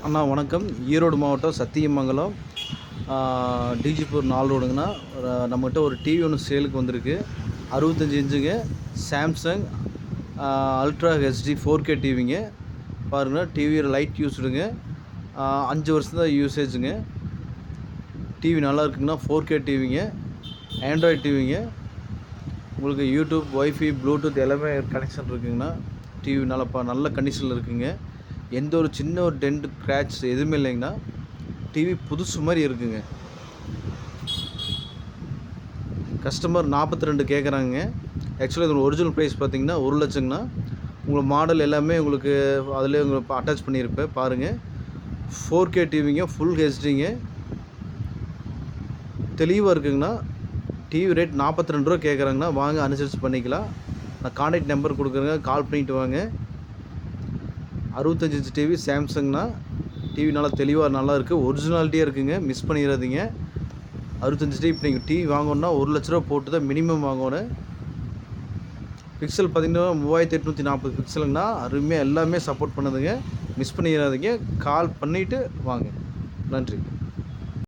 அண்ணா வணக்கம். ஈரோடு மாவட்டம் சத்தியமங்கலம் டிஜிபூர் 4 ரோடுங்கண்ணா. நம்மகிட்ட ஒரு டிவி ஒன்று சேலுக்கு வந்திருக்கு. 65 இன்ச்சுங்க, சாம்சங் அல்ட்ரா ஹெச்டி 4K டிவிங்க. பாருங்கள், டிவி லைட் யூஸ்டுங்க, 5 வருஷம் தான் யூசேஜுங்க. டிவி நல்லா இருக்குங்கண்ணா. 4K டிவிங்க, Android டிவிங்க. உங்களுக்கு யூடியூப், ஒய்ஃபை, ப்ளூடூத் எல்லாமே கனெக்ஷன் இருக்குங்கண்ணா. டிவி நல்ல கண்டிஷனில் இருக்குங்க. எந்த ஒரு சின்ன ஒரு டென்ட் கிராட்ச் எதுவுமே இல்லைங்கண்ணா. டிவி புதுசு மாதிரி இருக்குங்க. கஸ்டமர் 42 கேட்குறாங்க. ஆக்சுவலாக இதோட ஒரிஜினல் ப்ரைஸ் பார்த்தீங்கன்னா 1 லட்சங்கண்ணா. உங்களுக்கு மாடல் எல்லாமே உங்களுக்கு அதிலே உங்களுக்கு அட்டாச் பண்ணியிருப்பேன் பாருங்கள். 4K டிவிங்க, ஃபுல் ஹெச்டிங்க, தெளிவாக இருக்குங்கண்ணா. டிவி ரேட் 42 ரூபா கேட்குறாங்கண்ணா. வாங்க, அனுசரித்து பண்ணிக்கலாம். நான் கான்டாக்ட் நம்பர் கொடுக்குறேங்க, கால் பண்ணிவிட்டு வாங்க. 65 இன்ச் டிவி சாம்சங்னா. டிவி நல்லா தெளிவாக நல்லா இருக்குது, ஒரிஜினாலிட்டியாக இருக்குங்க. மிஸ் பண்ணிடாதீங்க. 65 டிவி இப்போ நீங்கள் டிவி வாங்கணுன்னா 1 லட்ச ரூபா போட்டு தான் மினிமம் வாங்கணும். பிக்சல் பார்த்தீங்கன்னா 3840 பிக்சலுங்கண்ணா. அருமையாக எல்லாமே சப்போர்ட் பண்ணுதுங்க. மிஸ் பண்ணிடாதீங்க. கால் பண்ணிவிட்டு வாங்க. நன்றி.